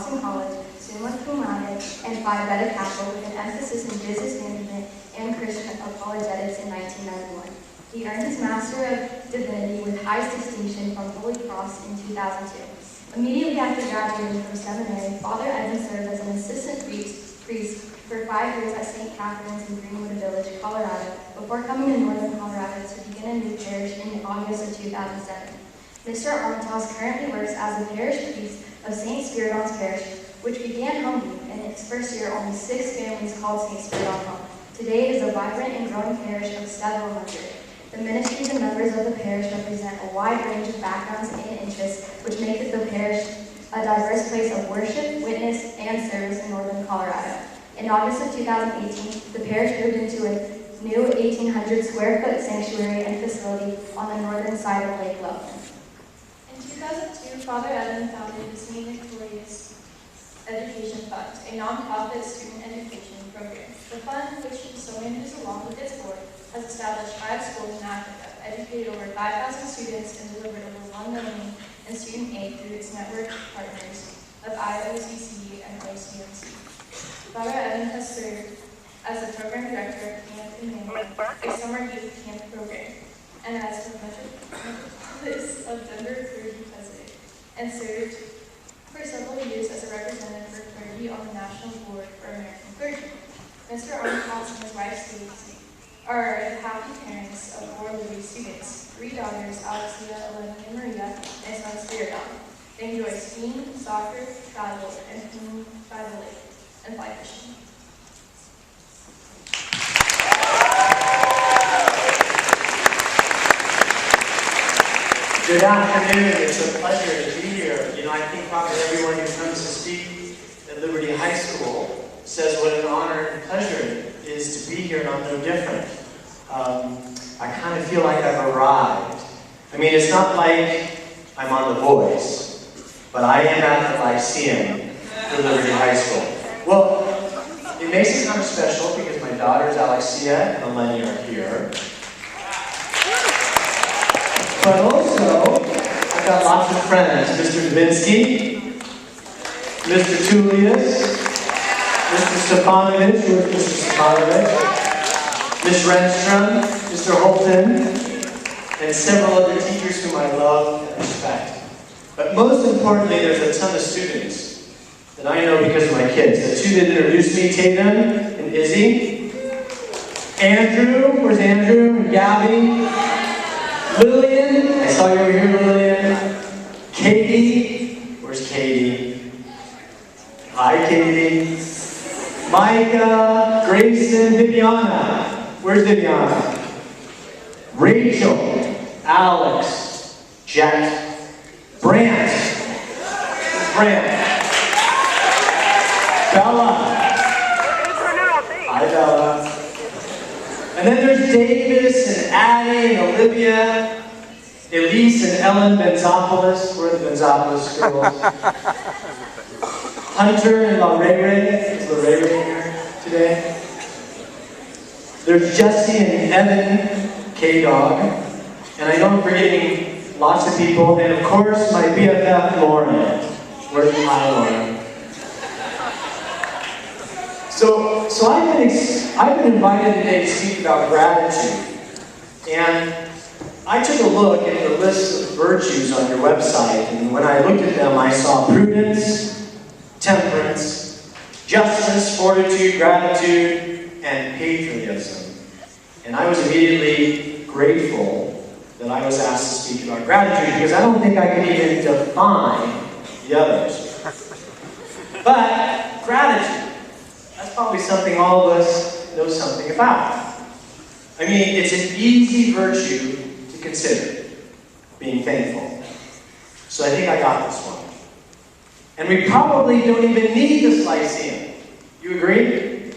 Boston College, summa cum laude, and Phi Beta Kappa with an emphasis in business management and Christian apologetics in 1991. He earned his Master of Divinity with highest distinction from Holy Cross in 2002. Immediately after graduating from seminary, Father Edmund served as an assistant priest for 5 years at St. Catherine's in Greenwood Village, Colorado, before coming to northern Colorado to begin a new parish in August of 2007. Mr. Armatas currently works as a parish priest of St. Spiridon's Parish, which began humbly. In its first year, only 6 families called St. Spiridon home. Today it is a vibrant and growing parish of several hundred. The ministries and members of the parish represent a wide range of backgrounds and interests, which make the parish a diverse place of worship, witness, and service in northern Colorado. In August of 2018, the parish moved into a new 1,800 square foot sanctuary and facility on the northern side of Lake Loveland. In 2002, Father Adam founded the St. Nicholas Education Fund, a nonprofit student education program. The fund, which he so manages along with its board, has established 5 schools in Africa, educated over 5,000 students, and delivered over $1 million in student aid through its network partners of IOCC and OCMC. Father Evan has served as the program director of Camp Emmanuel, a summer youth camp program, and as the Metropolis of Denver clergy president, and served for several years as a representative for clergy on the National Board for American Clergy. Mr. Armatas and his wife Stacy are the happy parents of 4 living students, 3 daughters, Alexia, Elena, and Maria, and a son, Spiridon. They enjoy skiing, soccer, travel, and swimming by the lake, and fly fishing. Good afternoon. It's a pleasure to be here. I think probably everyone who comes to speak at Liberty High School says what an honor and pleasure it is to be here, and I'm no different. I kind of feel like I've arrived. It's not like I'm on The Voice, but I am at the Lyceum for Liberty High School. Well, it makes it kind of special because my daughters Alexia and Eleni are here. But also, I've got lots of friends. Mr. Davinsky, Mr. Tullius, Mr. Stepanovich, who is Mr. Stepanovich, Ms. Renstrom, Mr. Holton, and several other teachers whom I love and respect. But most importantly, there's a ton of students that I know because of my kids. The 2 that introduced me, Tatum and Izzy. Andrew, where's Andrew? And Gabby. Lillian, I saw you over here, Lillian. Katie, where's Katie? Hi, Katie. Micah, Grayson, Viviana. Where's Viviana? Rachel, Alex, Jack, Brant. Brant. Bella. Hi, Bella. And then there's Davis and Addie and Olivia, Elise and Ellen Benzopoulos. We're the Benzopoulos girls. Hunter and Larere. Is Larere here today? There's Jesse and Evan K-Dog. And I know I'm forgetting lots of people. And of course, my BFF, Lauren. Where's my Lauren? So I've been invited today to speak about gratitude. And I took a look at the list of virtues on your website, and when I looked at them, I saw prudence, temperance, justice, fortitude, gratitude, and patriotism. And I was immediately grateful that I was asked to speak about gratitude, because I don't think I could even define the others. But gratitude, that's probably something all of us know something about. It's an easy virtue to consider, being thankful. So I think I got this one. And we probably don't even need this Lyceum. You agree?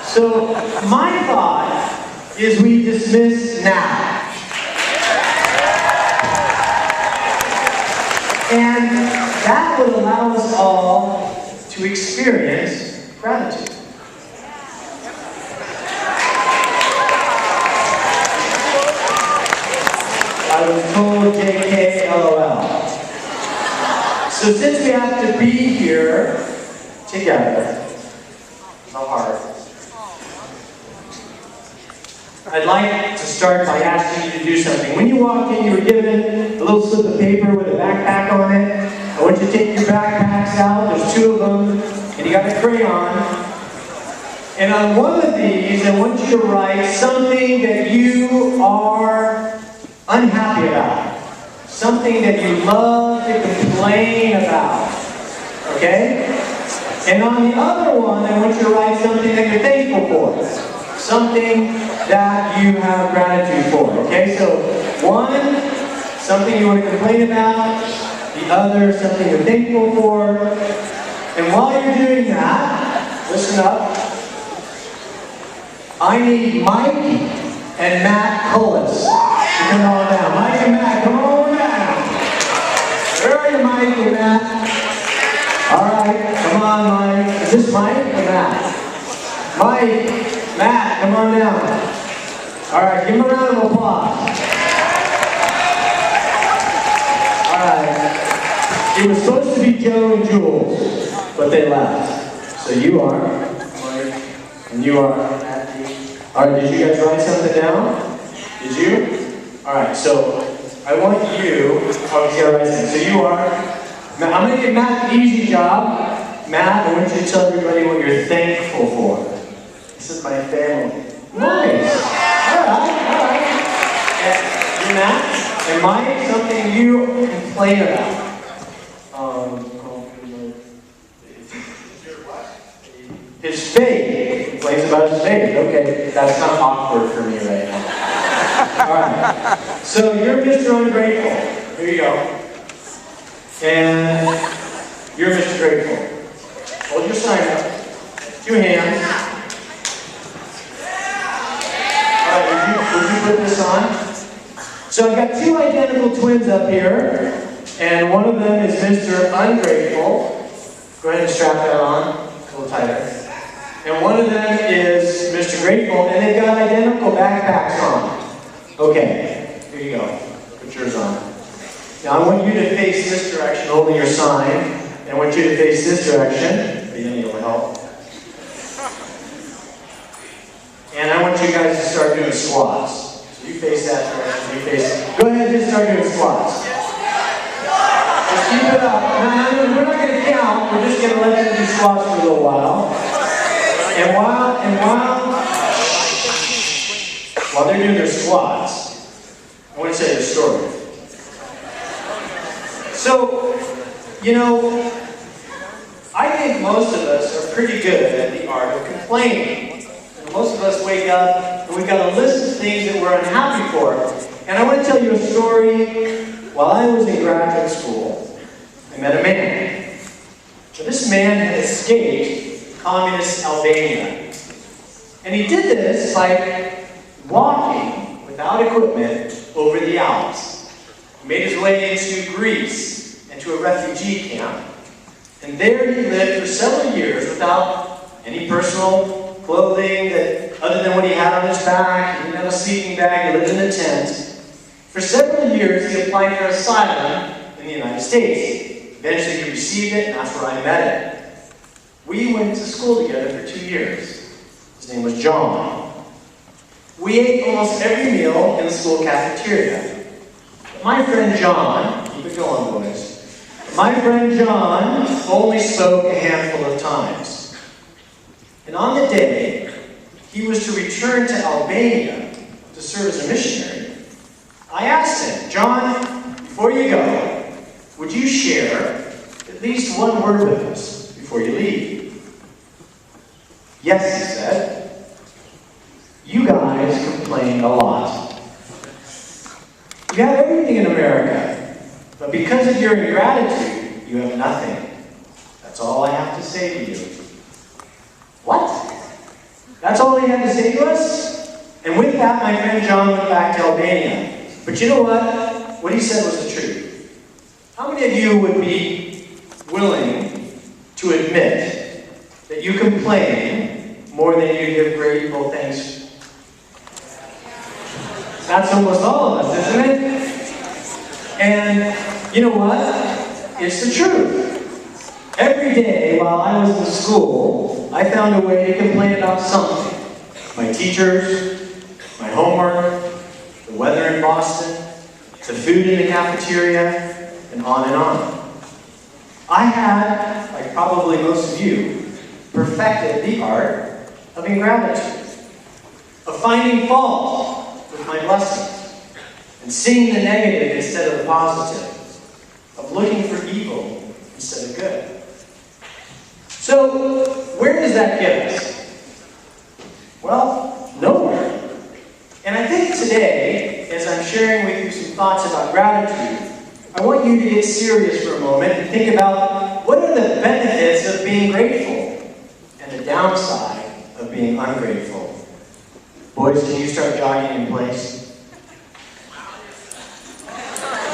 So my thought is we dismiss now. And that would allow us all to experience gratitude. I was told JK LOL. So since we have to be here together, the heart, I'd like to start by asking you to do something. When you walked in, you were given a little slip of paper with a backpack on it. I want you to take your backpacks out. There's 2 of them, and you got a crayon. And on one of these, I want you to write something that you are unhappy about. Something that you love to complain about. Okay? And on the other one, I want you to write something that you're thankful for. Something that you have gratitude for. Okay? So, one, something you want to complain about. The other, something you're thankful for. And while you're doing that, listen up. I need Mike and Matt Cullis to come on down. Mike and Matt, come on down. Where are you, Mike and Matt? All right, come on, Mike. Is this Mike or Matt? Mike, Matt, come on down. All right, give them a round of applause. All right. It was supposed to be Joe and Jules, but they left. So you are Mike, and you are Matt. All right, did you guys write something down? Did you? All right, so I want you, obviously I write something. So you are, I'm going to give Matt an easy job. Matt, I want you to tell everybody what you're thankful for. This is my family. Nice. All right. And you're Matt, and Mike, something you complain about. His faith. He complains about his faith. Okay, that's kind of awkward for me right now. All right. So you're Mr. Ungrateful. Here you go. And you're Mr. Grateful. Hold your sign up. 2 hands. All right, would you put this on? So I've got 2 identical twins up here. And one of them is Mr. Ungrateful. Go ahead and strap that on. A little tighter. And one of them is Mr. Grateful, and they've got identical backpacks on. Okay, here you go. Put yours on. Now I want you to face this direction, holding your sign. And I want you to face this direction. But you need a little help. And I want you guys to start doing squats. So you face that direction, you face... Go ahead and just start doing squats. Just keep it up. Now, we're not going to count. We're just going to let them do squats for a little while. And while they're doing their squats, I want to tell you a story. So, you know, I think most of us are pretty good at the art of complaining. And most of us wake up and we've got a list of things that we're unhappy for. And I want to tell you a story. While I was in graduate school, I met a man. Now, this man had escaped communist Albania. And he did this by walking without equipment over the Alps. He made his way into Greece and to a refugee camp. And there he lived for several years without any personal clothing other than what he had on his back. He didn't have a sleeping bag. He lived in a tent. For several years he applied for asylum in the United States. Eventually he received it, and that's where I met him. We went to school together for 2 years. His name was John. We ate almost every meal in the school cafeteria. But my friend John, keep it going, boys. My friend John only spoke a handful of times. And on the day he was to return to Albania to serve as a missionary, I asked him, John, before you go, would you share at least one word with us before you leave? Yes, he said. You guys complain a lot. You have everything in America, but because of your ingratitude, you have nothing. That's all I have to say to you. What? That's all he had to say to us? And with that, my friend John went back to Albania. But you know what? What he said was the truth. How many of you would be willing to admit that you complain more than you give grateful thanks? That's almost all of us, isn't it? And you know what? it's the truth. Every day while I was in school, I found a way to complain about something. My teachers, my homework, the weather in Boston, the food in the cafeteria, and on and on. I had, like probably most of you, perfected the art of ingratitude, of finding fault with my blessings, and seeing the negative instead of the positive, of looking for evil instead of good. So, where does that get us? Well, nowhere. And I think today, as I'm sharing with you some thoughts about gratitude, I want you to get serious for a moment and think about what are the benefits of being grateful and the downside of being ungrateful. Boys, can you start jogging in place?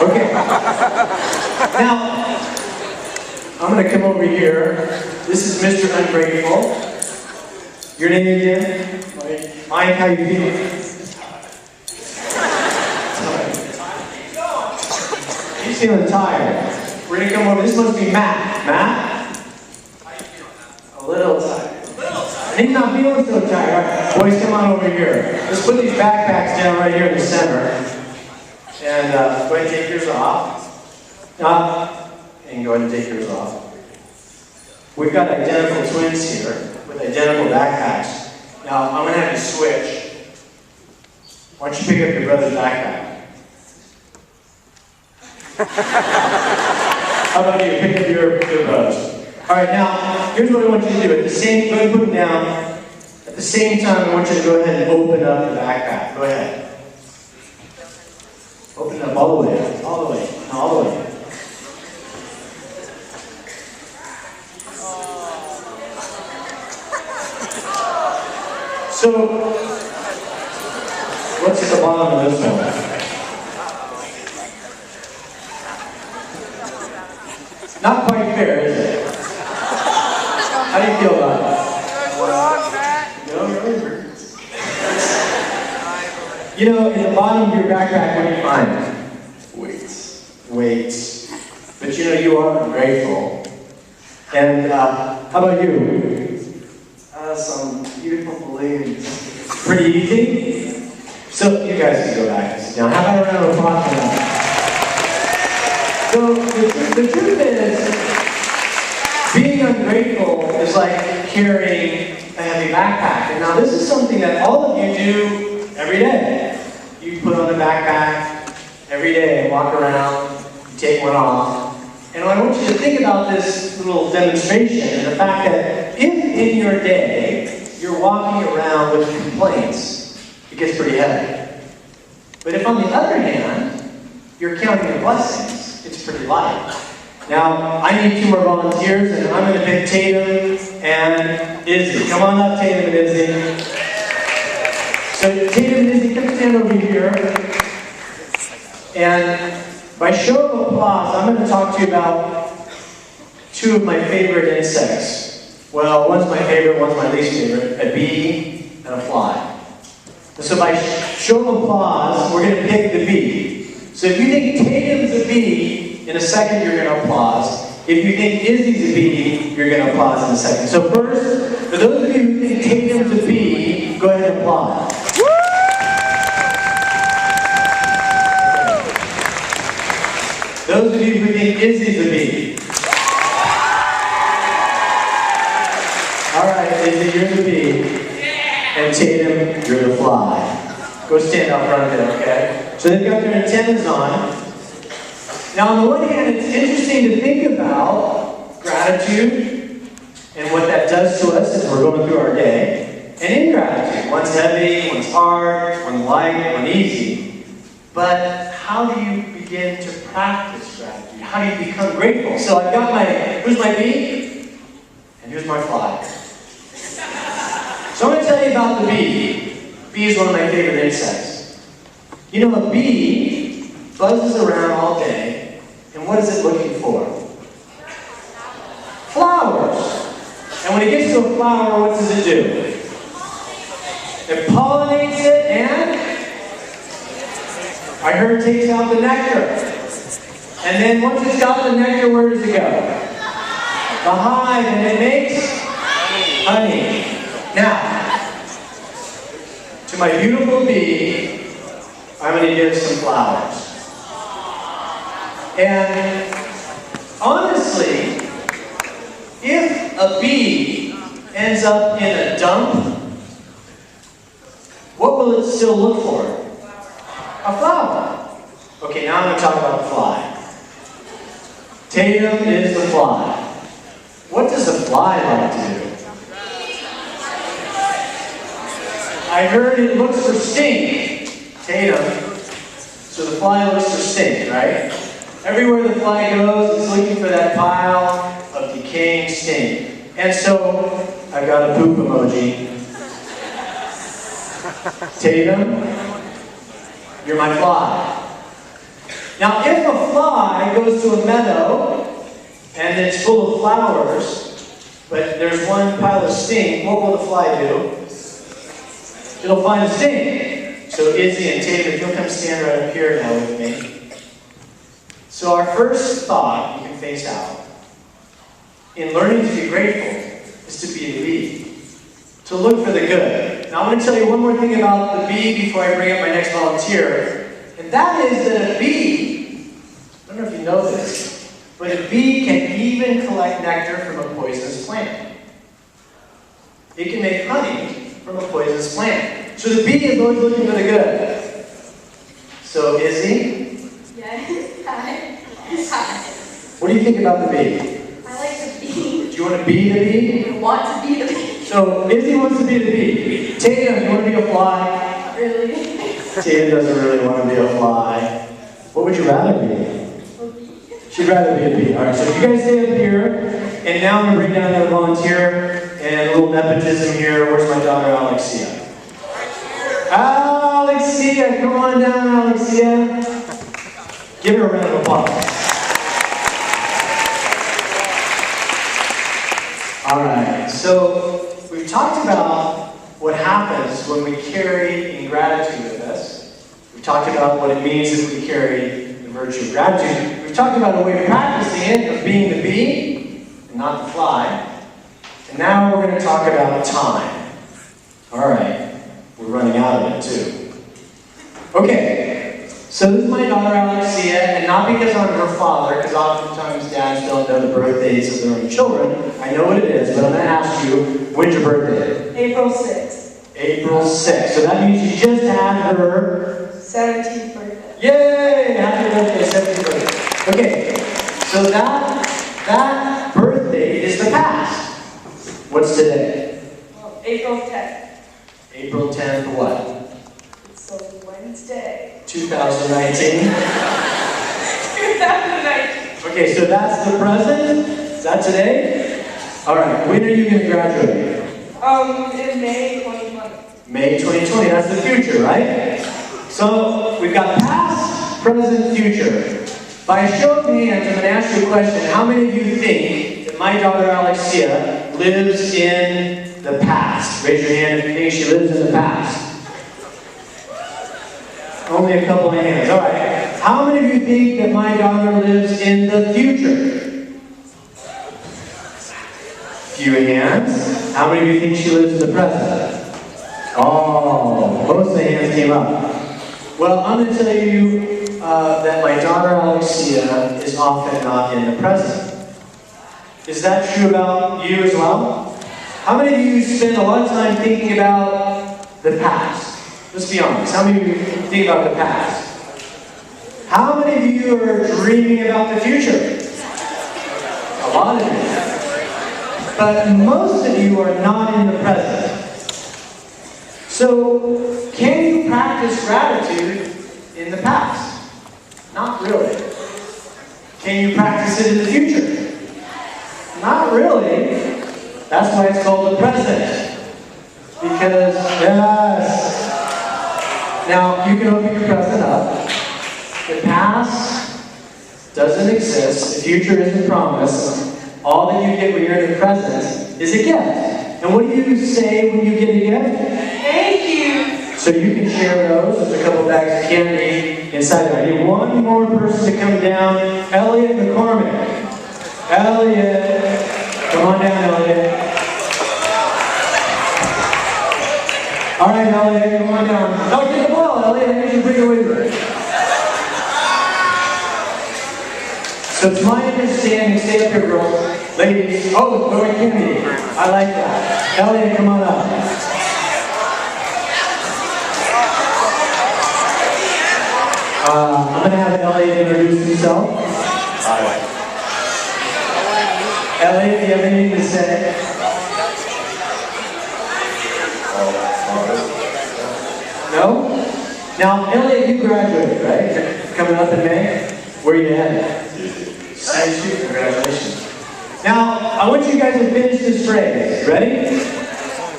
Okay. Now, I'm going to come over here. This is Mr. Ungrateful. Your name again? Mike, how you feeling? He's feeling tired. We're going to come over. This must be Matt. Matt? How you feeling, Matt? A little tired. A little tired? He's not feeling so tired. Boys, come on over here. Let's put these backpacks down right here in the center. And go ahead and take yours off. And go ahead and take yours off. We've got identical twins here with identical backpacks. Now, I'm going to have you switch. Why don't you pick up your brother's backpack? How about you? Pick up your brother's. All right, now, here's what I want you to do. At the same time, put them down. At the same time, I want you to go ahead and open up the backpack. Go ahead. Open it up all the way. All the way. No, all the way. So, what's at the bottom of this one? Not quite fair, is it? How do you feel about it? You know, in the bottom of your backpack, what do you find? Weights. Weights. But you know, you are ungrateful. And how about you? Some beautiful balloons. Pretty easy? So, you guys can go back and sit down. How about a round of applause for that? So, the truth is, being ungrateful is like carrying a heavy backpack. And now this is something that all of you do every day. You put on a backpack every day and walk around, you take one off. And I want you to think about this little demonstration and the fact that if in your day you're walking around with complaints, it gets pretty heavy. But if on the other hand, you're counting your blessings, it's pretty light. Now, I need 2 more volunteers, and I'm going to pick Tatum and Izzy. Come on up, Tatum and Izzy. So Tatum and Izzy, come stand over here. And by show of applause, I'm going to talk to you about 2 of my favorite insects. Well, one's my favorite, one's my least favorite, a bee and a fly. So by show of applause, we're going to pick the bee. So if you think Tatum's a bee, in a second you're going to applause. If you think Izzy's a bee, you're going to applause in a second. So first, for those of you who think Tatum's a bee, go ahead and applaud. Those of you who think Izzy's a bee. Alright, Izzy, you're the bee. And Tatum, you're the fly. Go stand out front there, okay? So they've got their antennas on. Now, on the one hand, it's interesting to think about gratitude and what that does to us as we're going through our day. And ingratitude. One's heavy, one's hard, one's light, one's easy. But how do you begin to practice gratitude? How do you become grateful? So I've got here's my bee, and here's my fly. So I'm going to tell you about the bee. Bee is one of my favorite insects. You know, a bee buzzes around all day, and what is it looking for? Flowers. And when it gets to a flower, what does it do? It pollinates it, and I heard it takes out the nectar. And then once it's got the nectar, where does it go? The hive, and it makes honey. Now, to my beautiful bee, I'm going to give some flowers. And honestly, if a bee ends up in a dump, what will it still look for? A flower. Okay, now I'm going to talk about the fly. Tatum is the fly. What does a fly like to do? I heard it looks for stink. Tatum. So the fly looks for stink, right? Everywhere the fly goes, it's looking for that pile of decaying stink. And so, I've got a poop emoji. Tatum, you're my fly. Now, if a fly goes to a meadow and it's full of flowers, but there's one pile of stink, what will the fly do? It'll find the stink. So Izzy and Tatum, if you'll come stand right up here now with me. So our first thought, you can face out, in learning to be grateful, is to be a bee. To look for the good. Now I want to tell you one more thing about the bee before I bring up my next volunteer. And that is that a bee, I don't know if you know this, but a bee can even collect nectar from a poisonous plant. It can make honey from a poisonous plant. So the bee is always looking for the good. So Izzy? Yes. Hi. Hi. What do you think about the bee? I like the bee. Do you want to be the bee? I want to be the bee. So Izzy wants to be the bee. Tatum, you want to be a fly? Not really. Tatum doesn't really want to be a fly. What would you rather be? A bee. She'd rather be a bee. Alright, so you guys stay up here, and now I'm going to bring down another volunteer, and a little nepotism here. Where's my daughter, Alexia? Alexia, come on down, Alexia. Give her a round of applause. Alright, so we've talked about what happens when we carry ingratitude with us. We've talked about what it means if we carry the virtue of gratitude. We've talked about a way of practicing it, of being the bee, and not the fly. And now we're going to talk about time. Alright, we're running out of it too. Okay, so this is my daughter Alexia, and not because I'm her father, because oftentimes dads don't know the birthdays of their own children. I know what it is, but I'm going to ask you, when's your birthday? April 6th. April 6th. So that means you just had her 17th birthday. Yay! Happy birthday, 17th birthday. Okay, so that birthday is the past. What's today? Well, April 10th. April 10th what? It's a Wednesday. 2019? 2019. Okay, so that's the present? Is that today? Alright, when are you going to graduate? In May 2020. May 2020, that's the future, right? So, we've got past, present, future. By a show of hands, I'm going to ask you a question. How many of you think that my daughter Alexia lives in the past? Raise your hand if you think she lives in the past. Only a couple of hands. Alright. How many of you think that my daughter lives in the future? Few hands. How many of you think she lives in the present? Oh, most of the hands came up. Well, I'm going to tell you that my daughter Alexia is often not in the present. Is that true about you as well? How many of you spend a lot of time thinking about the past? Let's be honest. How many of you think about the past? How many of you are dreaming about the future? A lot of you. But most of you are not in the present. So, can you practice gratitude in the past? Not really. Can you practice it in the future? Not really. That's why it's called the present. Because, yes. Now, you can open your present up. The past doesn't exist. The future isn't promised. All that you get when you're in the present is a gift. And what do you say when you get a gift? Thank you. So you can share those. There's a couple bags of candy inside there. I need one more person to come down. Elliot McCormick. Elliot. Come on down, Elliot. All right, Elliot, come on down. No, get the ball, Elliot. I need you to bring it with you. So it's my understanding, stay up here, girls. Ladies, oh, Lord Kennedy. I like that. Elliot, come on up. I'm going to have Elliot introduce himself. Hi. Elliot, do you have anything to say? No? Now, Elliot, you graduated, right? You're coming up in May? Where are you headed? ISU, congratulations. Now, I want you guys to finish this phrase. Ready?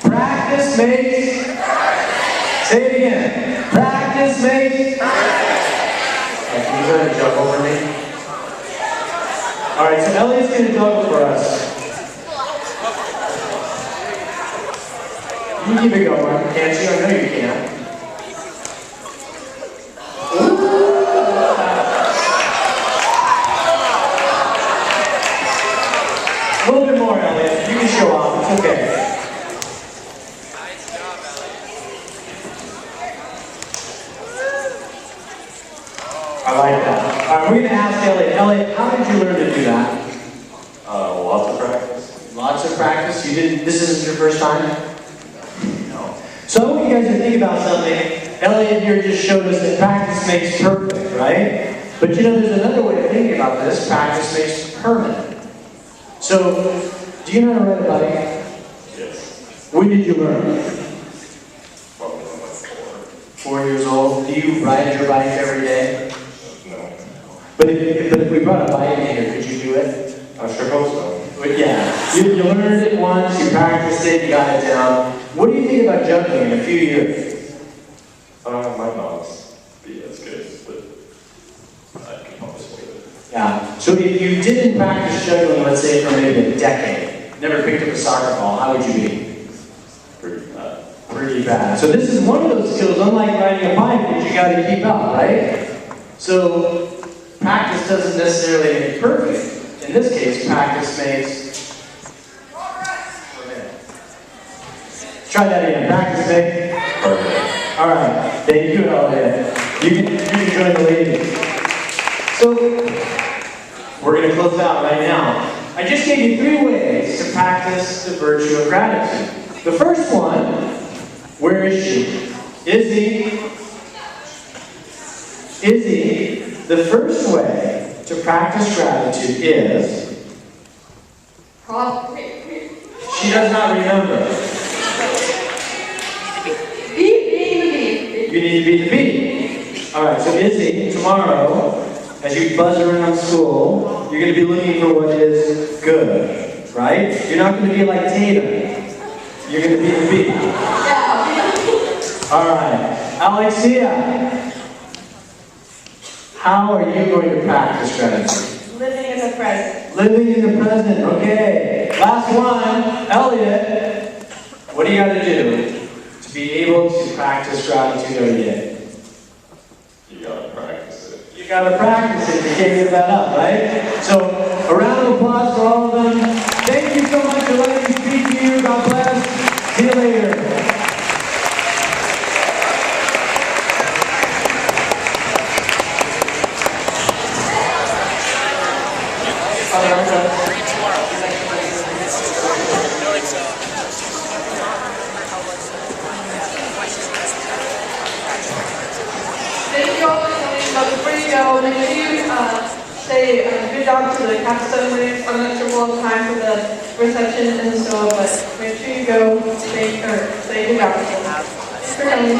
Practice makes... Say it again. Practice makes... Can you go ahead and jump over me? Alright, so Elliot's going to juggle for us. You keep it going, can't you? I know you can. A little bit more, Elliot. You can show off. It's okay. Nice job, Elliot. I like that. All right, we're going to ask Elliot. Elliot, how did you learn to do that? Lots of practice. Lots of practice. You didn't. This isn't your first time. No. So I want you guys to think about something. Elliot here just showed us that practice makes perfect, right? But you know, there's another way of thinking about this. Practice makes permanent. So, do you know how to ride a bike? Yes. When did you learn? Probably when I was 4. 4 years old. Do you ride your bike every day? No. But if we brought a bike in here, could you do it? I sure hope so. But yeah. You learned it once, you practiced it, you got it down. What do you think about juggling in a few years? Might not be as good, but I can help us with it. Yeah. So if you didn't practice juggling, let's say for maybe a decade, never picked up a soccer ball, how would you be? Pretty bad. Pretty bad. So this is one of those skills, unlike riding a bike, that you got to keep up, right? So practice doesn't necessarily make perfect. In this case, practice makes... Try that again. Practice makes... Perfect. All right. Thank you, Elliot. You can join the ladies. So we're going to close out right now. I just gave you 3 ways to practice the virtue of gratitude. The first one, where is she? Izzy. Izzy, the first way to practice gratitude is... She does not remember. You need to beat the beat. All right, so Izzy, tomorrow, as you buzz around school, you're going to be looking for what is good, right? You're not going to be like Tatum. You're going to beat the beat. All right, Alexia, how are you going to practice gratitude? Living in the present. Living in the present, okay. Last one, Elliot, what do you got to do to be able to practice gratitude every day? You gotta practice it. You gotta practice it, you can't give that up, right? So, a round of applause for all of them. Thank you so much for letting me speak to you. God bless. See you later. Thank you all for coming, but before you go, make sure you say good job to the capstone winners. I'm not sure we'll have time for the reception and so on, but make sure you go say good job. Thanks for coming.